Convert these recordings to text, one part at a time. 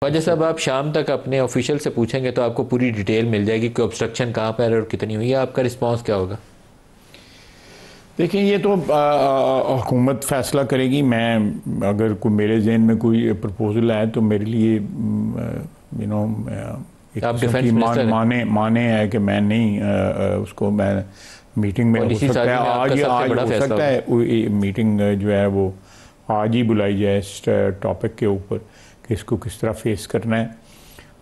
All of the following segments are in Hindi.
ख्वाजा साहब, आप शाम तक अपने ऑफिशियल से पूछेंगे तो आपको पूरी डिटेल मिल जाएगी कि ऑब्स्ट्रक्शन कहाँ पर है और कितनी हुई है। आपका रिस्पांस क्या होगा? देखिए, ये तो हुकूमत फ़ैसला करेगी। मैं अगर कोई मेरे जहन में कोई प्रपोज़ल आए तो मेरे लिए एक आप किस्म की डिफेंस मिनिस्टर हैं, माने है कि मैं नहीं उसको मैं मीटिंग में हो पॉलिसी सकता है साजी में आपका सबसे आज बड़ा हो फैसला सकता होगा। है मीटिंग जो है वो आज ही बुलाई जाए इस टॉपिक के ऊपर कि इसको किस तरह फेस करना है।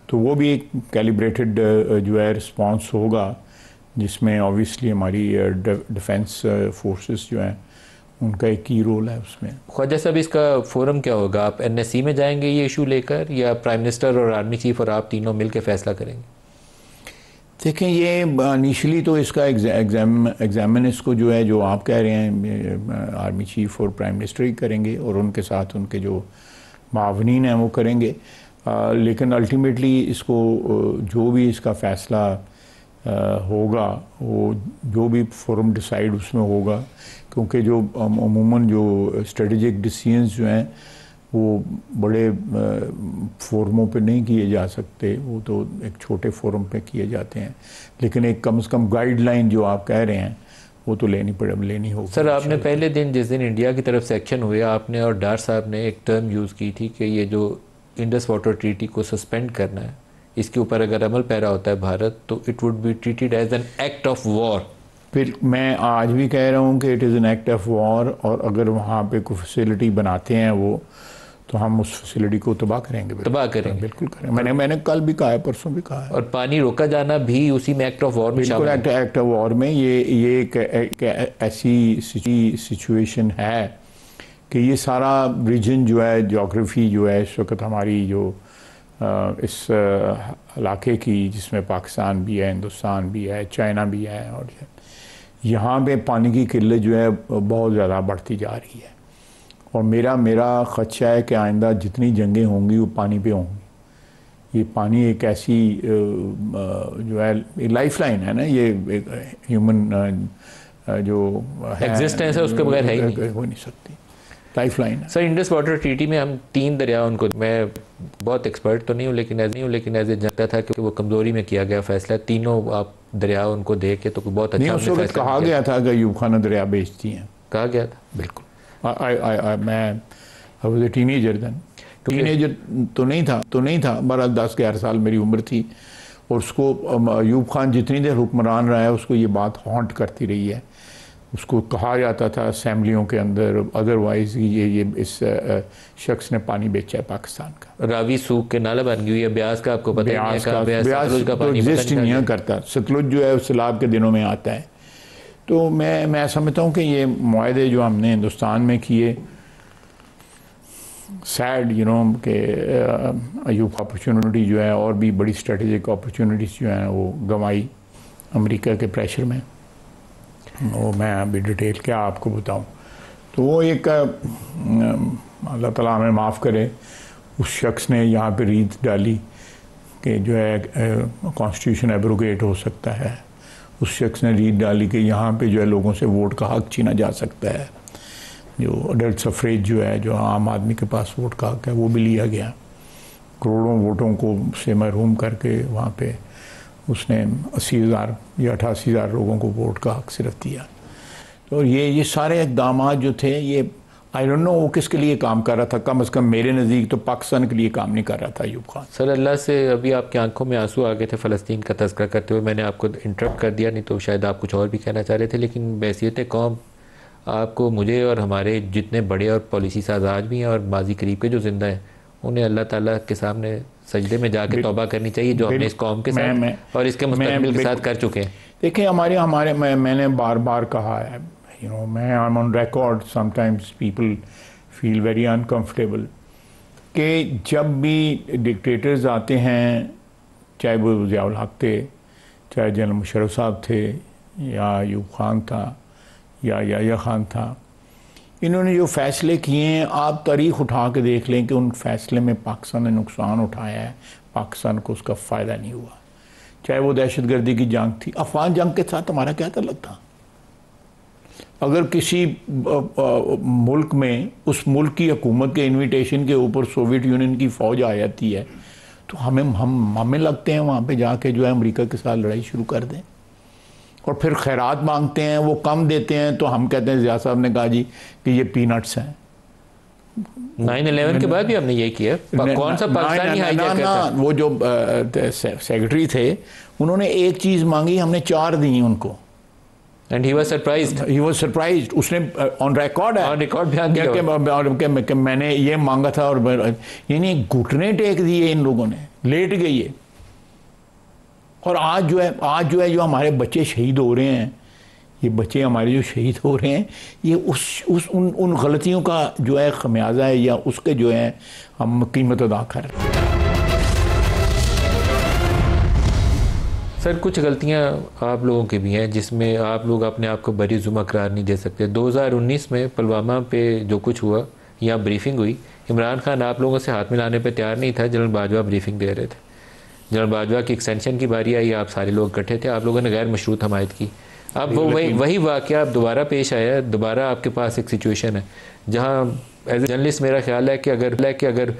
तो वो भी एक कैलिब्रेटेड जो है रिस्पॉन्स होगा, जिसमें ऑब्वियसली हमारी डिफेंस फोर्सेस जो हैं उनका एक की रोल है उसमें। ख्वाजा साहब, इसका फोरम क्या होगा? आप NSC में जाएंगे ये इशू लेकर, या प्राइम मिनिस्टर और आर्मी चीफ और आप तीनों मिल के फैसला करेंगे? देखें, ये इनिशियली तो इसका एग्जामिन इसको जो है जो आप कह रहे हैं आर्मी चीफ और प्राइम मिनिस्टर ही करेंगे और उनके साथ उनके जो मावनीन हैं वो करेंगे। लेकिन अल्टीमेटली इसको जो भी इसका फ़ैसला होगा, वो जो भी फोरम डिसाइड उसमें होगा, क्योंकि जो अमूमन जो स्ट्रेटजिक डिसीजंस जो हैं वो बड़े फोरमों पे नहीं किए जा सकते, वो तो एक छोटे फोरम पे किए जाते हैं। लेकिन एक कम से कम गाइडलाइन जो आप कह रहे हैं वो तो लेनी होगी। सर, आपने पहले दिन जिस दिन इंडिया की तरफ से एक्शन हुए, आपने और डार साहब ने एक टर्म यूज़ की थी कि ये जो इंडस वाटर ट्रीटी को सस्पेंड करना है, इसके ऊपर अगर अमल पैरा होता है भारत तो it would be treated as an act of war. फिर मैं आज भी कह रहा हूँ कि it is an act of war, और अगर वहाँ पे कोई फैसिलिटी बनाते हैं वो, तो हम उस फैसिलिटी को तबाह करेंगे। तबाह करेंगे, बिल्कुल करेंगे। मैंने कल भी कहा है, परसों भी कहा है। और पानी रोका जाना भी उसी में एक्ट ऑफ वॉर में शामिल है। बिल्कुल एक्ट ऑफ वॉर में ये एक ऐसी सिचुएशन है कि ये सारा रीजन जो है, जोग्राफी जो है इस वक्त हमारी जो इस इलाके की, जिसमें पाकिस्तान भी है, हिंदुस्तान भी है, चाइना भी है, और यहाँ पे पानी की किल्लत जो है बहुत ज़्यादा बढ़ती जा रही है। और मेरा ख़दशा है कि आइंदा जितनी जंगें होंगी वो पानी पे होंगी। ये पानी एक ऐसी जो है लाइफ लाइन है ना, ये ह्यूमन जो एग्जिस्टेंस है उसके बगैर है ही नहीं, हो नहीं सकती, लाइफ लाइन है। सर, इंडस वाटर ट्रीटी में हम 3 दरिया, उनको मैं बहुत एक्सपर्ट तो नहीं हूँ लेकिन एज ए जानता था कि वो कमज़ोरी में किया गया फैसला। तीनों आप दरिया उनको दे के तो बहुत अच्छा उस वक्त कहा गया था कि अयूब खाना दरिया बेचती हैं, कहा गया था। बिल्कुल। मैं was a teenager then, teenager तो नहीं था 12-10-11 साल मेरी उम्र थी, और उसको अयूब खान जितनी देर हुक्मरान रहा है उसको ये बात हॉन्ट करती रही है। उसको कहा जाता था असेंबलियों के अंदर, अदरवाइज ये इस शख्स ने पानी बेचा है पाकिस्तान का। रावी सूख के नाला बन गई है, ब्यास का आपको पता नहीं है कहाँ पे है, सतलुज का तो पानी एग्जिस्ट नहीं करता। सतलुज जो है सैलाब के दिनों में आता है। तो मैं समझता हूँ कि ये मुआहदे जो हमने हिंदुस्तान में किए, सैड कि अयूब अपॉर्चुनिटी जो है और भी बड़ी स्ट्रेटेजिक अपॉर्चुनिटीज़ जो हैं वो गंवाई अमेरिका के प्रेशर में। वो मैं अभी डिटेल क्या आपको बताऊं। तो वो एक अल्लाह ताला हमें माफ़ करे, उस शख्स ने यहाँ पे रीत डाली कि जो है कॉन्स्टिट्यूशन एब्रोगेट हो सकता है। उस शख्स ने रीत डाली कि यहाँ पे जो है लोगों से वोट का हक छीना जा सकता है। जो अडल्ट सफरेज जो है, जो आम आदमी के पास वोट का हक है, वो भी लिया गया। करोड़ों वोटों को से महरूम करके वहाँ पे उसने 80,000 या 88,000 लोगों को वोट का हक सिर्फ दिया। तो ये सारे इक़दाम जो थे, ये आई डोंट नो वो किसके लिए काम कर रहा था। कम से कम मेरे नज़दीक तो पाकिस्तान के लिए काम नहीं कर रहा था अयूब खान। सर, अल्लाह से अभी आपकी आंखों में आंसू आ गए थे फ़लस्तीन का तज़किरा करते हुए, मैंने आपको इंटरप्ट कर दिया, नहीं तो शायद आप कुछ और भी कहना चाह रहे थे। लेकिन बैसियत कौम, आपको, मुझे और हमारे जितने बड़े और पॉलिसी साज आज भी हैं और माजी करीब के जो ज़िंदा हैं, उन्हें अल्लाह ताला के सामने सजदे में जाके तौबा करनी चाहिए, जो हमने इस कौम के साथ और इसके मुस्तक़बिल के साथ कर चुके हैं। देखिए, मैंने बार बार कहा है, मैं I am on record, sometimes people feel very uncomfortable कि जब भी डिक्टेटर्स आते हैं, चाहे वो ज़ियाउल हक थे, चाहे जनरल मुशर्रफ साहब थे, या अयूब खान था, या याह्या खान था, इन्होंने जो फ़ैसले किए हैं, आप तारीख़ उठा के देख लें कि उन फैसले में पाकिस्तान ने नुकसान उठाया है, पाकिस्तान को उसका फ़ायदा नहीं हुआ। चाहे वो दहशत गर्दी की जंग थी, अफ़गान जंग के साथ हमारा क्या ताल्लुक़ था? अगर किसी मुल्क में उस मुल्क की हुकूमत के इन्विटेशन के ऊपर सोवियत यूनियन की फ़ौज आ जाती है तो हमें लगते हैं वहाँ पे जाके जो है अमेरिका के साथ लड़ाई शुरू कर दें। और फिर खैरात मांगते हैं, वो कम देते हैं तो हम कहते हैं ज़िया साहब ने कहा जी कि ये पीनट्स हैं। 9/11 के बाद भी हमने यही किया। कौन सा पाकिस्तानी हाईजैकर था? वो जो सेक्रेटरी थे उन्होंने एक चीज़ मांगी, हमने 4 दी उनको। And he was surprised. उसने ऑन रिकॉर्ड बयान दिया कि मैंने ये मांगा था और यानी घुटने टेक दिए इन लोगों ने, लेट गई है। और आज जो है जो हमारे बच्चे शहीद हो रहे हैं, ये बच्चे हमारे जो शहीद हो रहे हैं, ये उन गलतियों का जो है खमियाजा है या उसके जो है हम कीमत अदा कर रहे हैं। सर कुछ गलतियां आप लोगों की भी हैं जिसमें आप लोग अपने आप को बरी जुमा करार नहीं दे सकते। 2019 में पुलवामा पे जो कुछ हुआ, यहाँ ब्रीफिंग हुई, इमरान खान आप लोगों से हाथ मिलाने पे तैयार नहीं था, जनरल बाजवा ब्रीफिंग दे रहे थे। जनरल बाजवा की एक्सटेंशन की बारी आई, आप सारे लोग इकट्ठे थे, आप लोगों ने गैर मशरूत हमायत की। अब वो वही वाक़या अब दोबारा पेश आया है। दोबारा आपके पास एक सिचुएशन है जहाँ एज ए जर्नलिस्ट मेरा ख्याल है कि अगर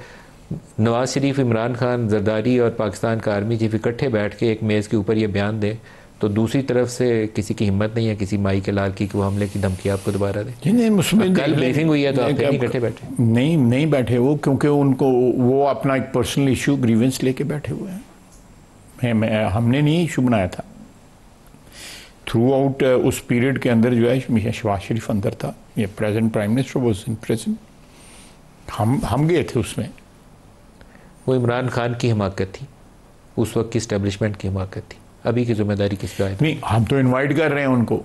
नवाज शरीफ, इमरान खान, जरदारी और पाकिस्तान का आर्मी चीफ इकट्ठे बैठ के एक मेज़ के ऊपर ये बयान दें तो दूसरी तरफ से किसी की हिम्मत नहीं है किसी माई के लाल की कि वो हमले की धमकी आपको दोबारा दे। कल ब्रीफिंग हुई है तो आप नहीं इकट्ठे बैठे? नहीं बैठे वो, क्योंकि उनको वो अपना एक पर्सनल इशू ग्रीवेंस लेके बैठे हुए हैं। हमने नहीं इशू बनाया था। थ्रू आउट उस पीरियड के अंदर जो है शहबाज शरीफ अंदर था, ये present prime minister was in present, हम गए थे उसमें। वो इमरान खान की हिमाकत थी, उस वक्त की इस्टेब्लिशमेंट की हिमाकत थी। अभी की जिम्मेदारी किस पे आए? नहीं, हम तो इनवाइट कर रहे हैं उनको,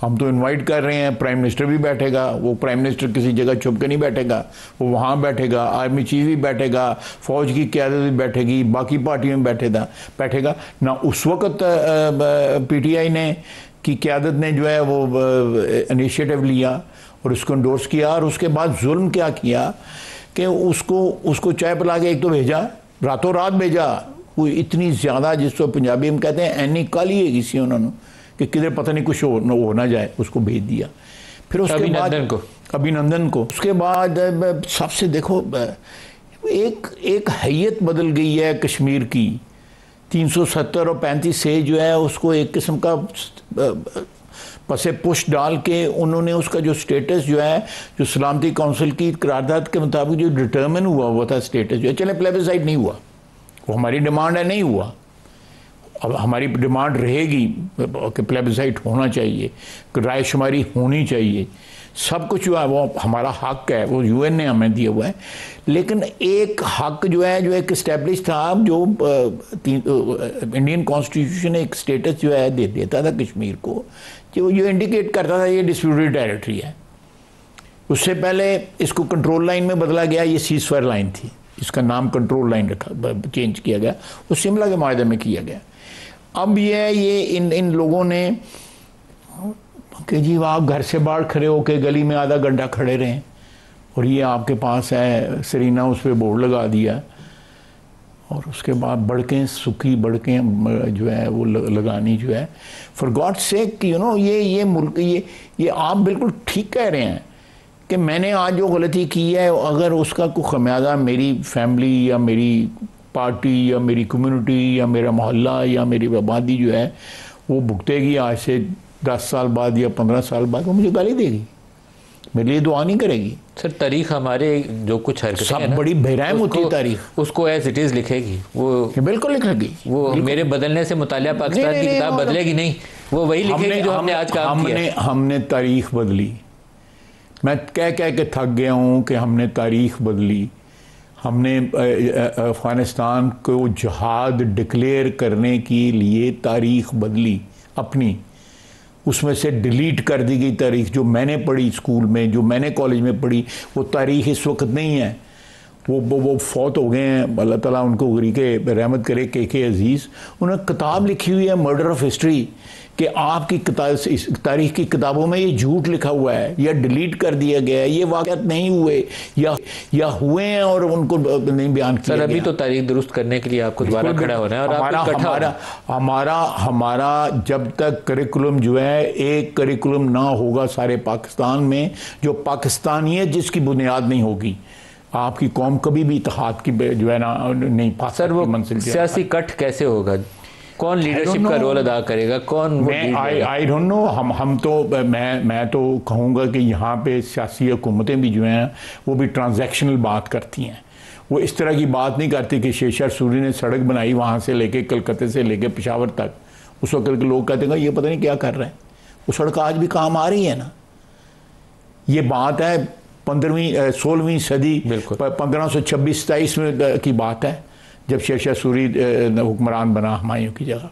हम तो इनवाइट कर रहे हैं। प्राइम मिनिस्टर भी बैठेगा, वो प्राइम मिनिस्टर किसी जगह छुप के नहीं बैठेगा, वो वहाँ बैठेगा, आर्मी चीफ भी बैठेगा, फौज की क़यादत भी बैठेगी, बाकी पार्टियों में बैठेगा ना। उस वक्त PTI ने की क़यादत ने जो है वो इनिशिएटिव लिया और उसको इंडोर्स किया, और उसके बाद जुल्म क्या किया कि उसको चाय पिला के एक तो भेजा, रातों रात भेजा। वो इतनी ज़्यादा, जिसको पंजाबी में कहते हैं एनी काली है किसी उन्होंने कि किधर पता नहीं कुछ हो ना जाए, उसको भेज दिया। फिर उसके बाद अभिनंदन को उसके बाद सबसे देखो एक हैयत बदल गई है कश्मीर की। 370 और 35 से जो है उसको एक किस्म का पसे पुश डाल के उन्होंने उसका जो स्टेटस जो है, जो सलामती काउंसिल की करारदाद के मुताबिक जो डिटर्मिन हुआ था स्टेटस जो है, चले प्लेबिसाइट नहीं हुआ, वो हमारी डिमांड है, नहीं हुआ। अब हमारी डिमांड रहेगी कि प्लेबिसाइट होना चाहिए, राय शुमारी होनी चाहिए, सब कुछ जो है वो हमारा हक है, वो UN ने हमें दिया हुआ है। लेकिन एक हक जो है जो एक इस्टेब्लिश था, जो इंडियन कॉन्स्टिट्यूशन एक स्टेटस जो है दे देता था कश्मीर को, जो इंडिकेट करता था ये डिस्प्यूटेड टेरिटरी है। उससे पहले इसको कंट्रोल लाइन में बदला गया, ये सीज़फायर लाइन थी, इसका नाम कंट्रोल लाइन चेंज किया गया, वो शिमला के माहदे में किया गया। अब ये इन लोगों ने कि जी आप घर से बाहर खड़े होकर गली में आधा घंटा खड़े रहें और ये आपके पास है सरीना, उस पर बोर्ड लगा दिया, और उसके बाद बड़कें सूखी बड़कें जो है वो लगानी जो है। फॉर गॉड सेक, ये मुल्क ये आप बिल्कुल ठीक कह रहे हैं कि मैंने आज जो गलती की है, अगर उसका कोई खमियाजा मेरी फैमिली या मेरी पार्टी या मेरी कम्युनिटी या मेरा मोहल्ला या मेरी आबादी जो है वो भुगतेगी, आज से 10 साल बाद या 15 साल बाद वो मुझे गाली देगी, मेरे लिए दुआ नहीं करेगी। सर तारीख हमारे जो कुछ हरकतें हैं ना, बड़ी बेरहम होती है तारीख, उसको एज इट इज लिखेगी, वो बिल्कुल लिखेगी। वो मेरे बदलने से मुतालिया पाकिस्तान की किताब बदलेगी नहीं, वो वही लिखेगी जो हमने आज काम किया। हमने तारीख बदली, मैं कह के थक गया हूँ कि हमने तारीख बदली। हमने अफ़गानिस्तान को जहाद डिक्लेयर करने के लिए तारीख बदली अपनी, उसमें से डिलीट कर दी गई तारीख जो मैंने पढ़ी स्कूल में, जो मैंने कॉलेज में पढ़ी, वो तारीख इस वक्त नहीं है। वो फौत हो गए हैं, अल्लाह ताला उनको गरीके रहमत करे, के अजीज़। उन्होंने किताब लिखी हुई है मर्डर ऑफ हिस्ट्री, कि आपकी तारीख की किताबों में ये झूठ लिखा हुआ है या डिलीट कर दिया गया है, ये वाक़यात नहीं हुए या हुए हैं और उनको नहीं बयान किया सर। अभी गया। तो तारीख दुरुस्त करने के लिए आपको दोबारा खड़ा होना है, और हमारा जब तक करिकुलम जो है, एक करिकुलम ना होगा सारे पाकिस्तान में जो पाकिस्तानियत जिसकी बुनियाद नहीं होगी, आपकी कौम कभी भी इत्तेहाद की जो है ना नहीं पा सकती। सर वो मंजिल सियासी कट कैसे होगा? कौन लीडरशिप का रोल अदा करेगा? कौन? I don't know. हम तो मैं तो कहूँगा कि यहाँ पे सियासी हुकूमतें भी जो हैं वो भी ट्रांजैक्शनल बात करती हैं। वो इस तरह की बात नहीं करती कि शेषर सूरी ने सड़क बनाई वहाँ से लेके कलकत्ते से लेके पेशावर तक, उस वक्त के लोग कहते हैं ये पता नहीं क्या कर रहे हैं। वो सड़क आज भी काम आ रही है ना। ये बात है 16वीं सदी 1526-27 में की बात है, जब शेरशाह सूरी हुक्मरान बना हुमायूं की जगह।